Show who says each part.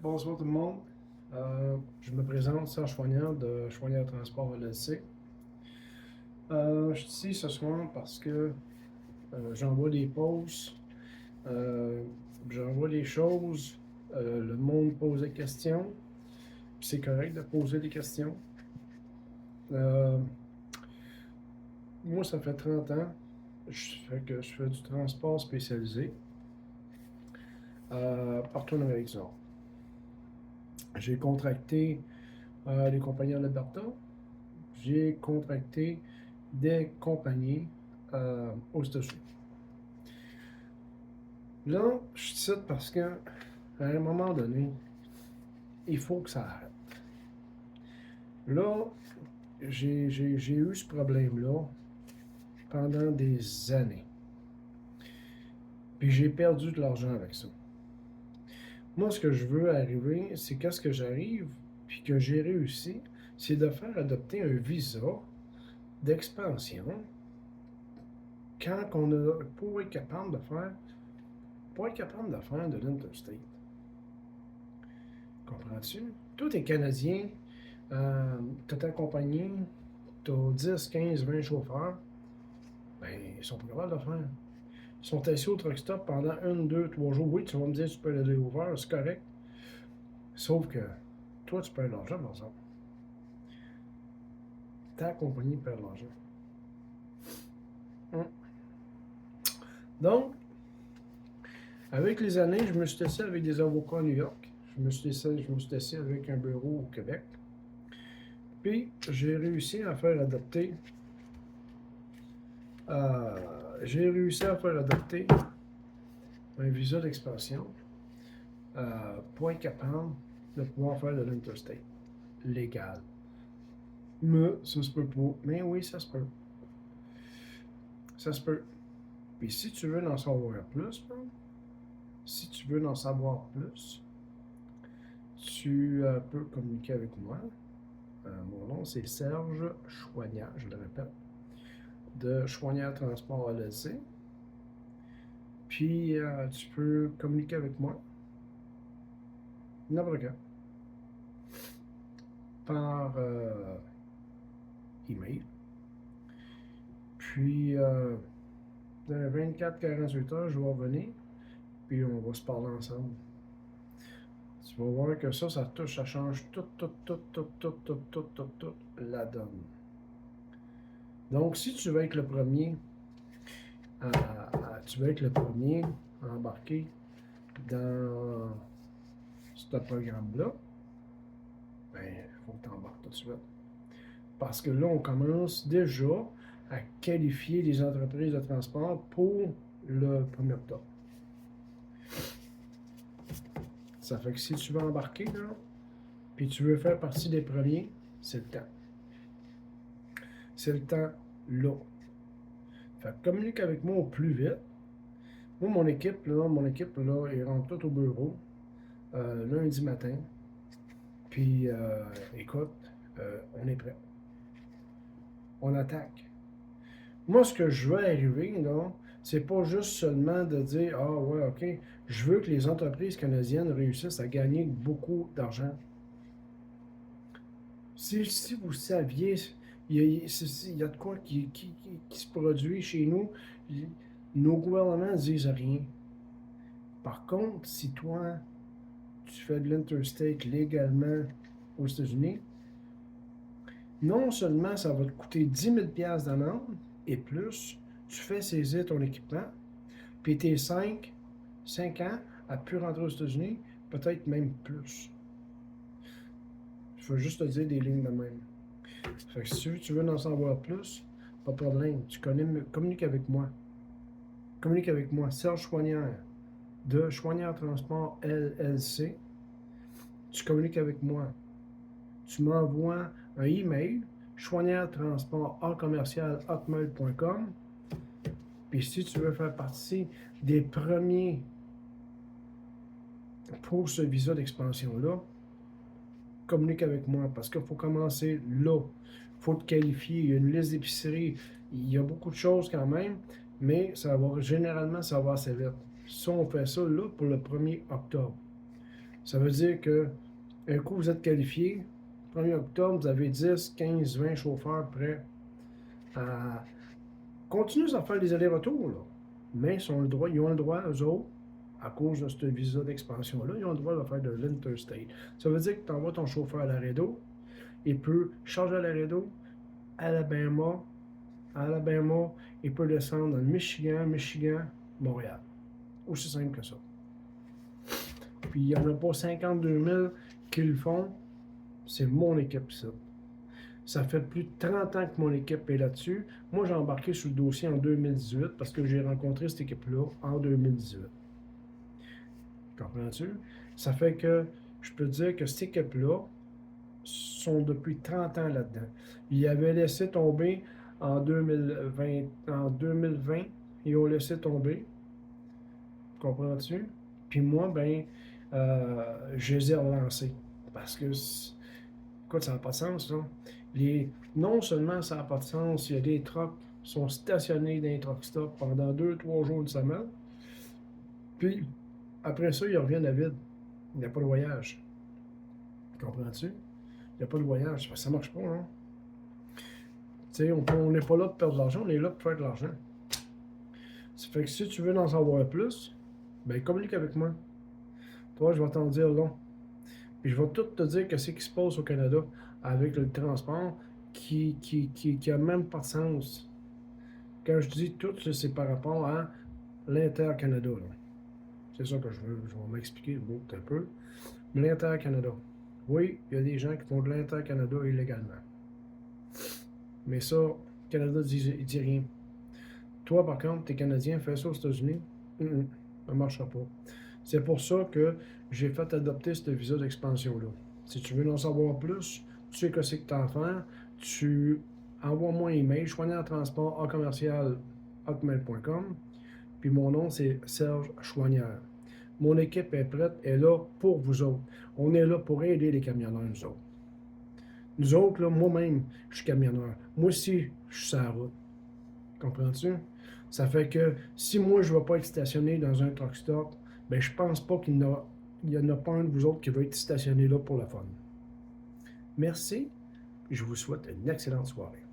Speaker 1: Bonsoir tout le monde. Je me présente Serge Choignard de Choignard Transport LLC. Je suis ici ce soir parce que j'envoie des posts, euh, j'envoie des choses, le monde pose des questions, puis c'est correct de poser des questions. Euh, Moi, ça fait 30 ans que je fais du transport spécialisé partout en Amérique du Nord. J'ai contracté les compagnies en Alberta. J'ai contracté des compagnies aux États-Unis. Là, je cite parce qu'à un moment donné, il faut que ça arrête. Là, j'ai eu ce problème-là pendant des années. Puis j'ai perdu de l'argent avec ça. Moi, ce que je veux arriver, c'est qu'est-ce que j'arrive, puis que j'ai réussi, c'est de faire adopter un visa d'expansion quand on a, pour être capable de faire, de l'interstate. Comprends-tu? Toi, t'es Canadien, t'as ta compagnie, t'as 10, 15, 20 chauffeurs, ben, ils sont pas capables de le faire. Ils sont assis au truck stop pendant 1, 2, 3 jours. Oui, tu vas me dire, tu peux aller over, c'est correct. Sauf que, toi, tu perds de l'argent, par exemple. Ta compagnie perd de l'argent. Donc, avec les années, je me suis assis avec des avocats à New York. Je me suis assis avec un bureau au Québec. Puis, j'ai réussi à faire adopter un visa d'expansion pour être capable de pouvoir faire de l'interstate légal. Mais ça se peut pas. Mais oui, ça se peut. Ça se peut. Puis si tu veux en savoir plus, tu peux communiquer avec moi. Mon nom, c'est Serge Choignard, je le répète, de Choignard Transport LLC. Puis tu peux communiquer avec moi n'importe quand par email. Puis dans 24-48 heures, je vais revenir, puis on va se parler ensemble. Tu vas voir que ça touche, ça change tout la donne. Donc, si tu veux être le premier, à embarquer dans ce programme-là, ben, il faut que tu embarques tout de suite. Parce que là, on commence déjà à qualifier les entreprises de transport pour le 1er octobre. Ça fait que si tu veux embarquer, là, puis tu veux faire partie des premiers, c'est le temps. C'est le temps là. Fait que communique avec moi au plus vite. Moi, mon équipe, ils rentrent tout au bureau lundi matin. Puis, écoute, on est prêt. On attaque. Moi, ce que je veux arriver, là, c'est pas juste seulement de dire, ah ouais, ok, je veux que les entreprises canadiennes réussissent à gagner beaucoup d'argent. Si vous saviez, il y a de quoi qui se produit chez nous, nos gouvernements ne disent rien. Par contre, si toi, tu fais de l'interstate légalement aux États-Unis, non seulement ça va te coûter 10 000 $ d'amende et plus, tu fais saisir ton équipement, puis tes 5 ans à plus rentrer aux États-Unis, peut-être même plus. Je veux juste te dire des lignes de même. Fait que si tu veux en savoir plus, pas de problème. Communique avec moi. Communique avec moi, Serge Choignard, de Choignard Transport LLC. Tu communiques avec moi. Tu m'envoies un email, choignardtransport@hotmail.com. Puis si tu veux faire partie des premiers pour ce visa d'expansion-là, communique avec moi parce qu'il faut commencer là. Il faut te qualifier. Il y a une liste d'épiceries. Il y a beaucoup de choses quand même, mais généralement, ça va assez vite. Si on fait ça là pour le 1er octobre. Ça veut dire que un coup vous êtes qualifié, 1er octobre, vous avez 10, 15, 20 chauffeurs prêts à continuer à faire des allers-retours, là. Mais ils ont le droit, eux autres, à cause de ce visa d'expansion-là, ils ont le droit de faire de l'interstate. Ça veut dire que tu envoies ton chauffeur à Laredo, il peut changer à Laredo, Alabama, il peut descendre dans le Michigan, Montréal. Aussi simple que ça. Puis il n'y en a pas 52 000 qui le font. C'est mon équipe, ça. Ça fait plus de 30 ans que mon équipe est là-dessus. Moi, j'ai embarqué sur le dossier en 2018 parce que j'ai rencontré cette équipe-là en 2018. Comprends-tu? Ça fait que je peux dire que cette équipe-là sont depuis 30 ans là-dedans. Ils avaient laissé tomber en 2020, ils ont laissé tomber. Comprends-tu? Puis moi, je les ai relancés. Parce que, écoute, ça n'a pas de sens, là. Non seulement ça n'a pas de sens, il y a des trucks qui sont stationnés dans les truck stops pendant 2-3 jours de semaine. Puis, après ça, ils reviennent à vide. Il n'y a pas de voyage. Comprends-tu? Il n'y a pas de voyage. Ça marche pas, hein? Tu sais, on n'est pas là pour perdre de l'argent, on est là pour faire de l'argent. Ça fait que si tu veux en savoir plus, ben communique avec moi. Toi, je vais t'en dire long. Puis je vais tout te dire ce qui se passe au Canada avec le transport qui a même pas de sens. Quand je dis tout, c'est par rapport à l'Inter-Canada. C'est ça que je vais m'expliquer un peu. Mais l'Inter-Canada. Oui, il y a des gens qui font de l'Inter-Canada illégalement. Mais ça, le Canada il dit rien. Toi, par contre, t'es Canadien, fais ça aux États-Unis. Ça ne marchera pas. C'est pour ça que j'ai fait adopter ce visa d'expansion-là. Si tu veux en savoir plus, tu sais que c'est que tu as à faire, tu envoies-moi un email, choignardtransport@hotmail.com. Puis mon nom, c'est Serge Chouanière. Mon équipe est prête, est là pour vous autres. On est là pour aider les camionneurs, nous autres. Nous autres, là, moi-même, je suis camionneur. Moi aussi, je suis sur la route. Comprends-tu? Ça fait que si moi, je ne vais pas être stationné dans un truck stop, ben je pense pas qu'il y en a pas un de vous autres qui va être stationné là pour le fun. Merci. Je vous souhaite une excellente soirée.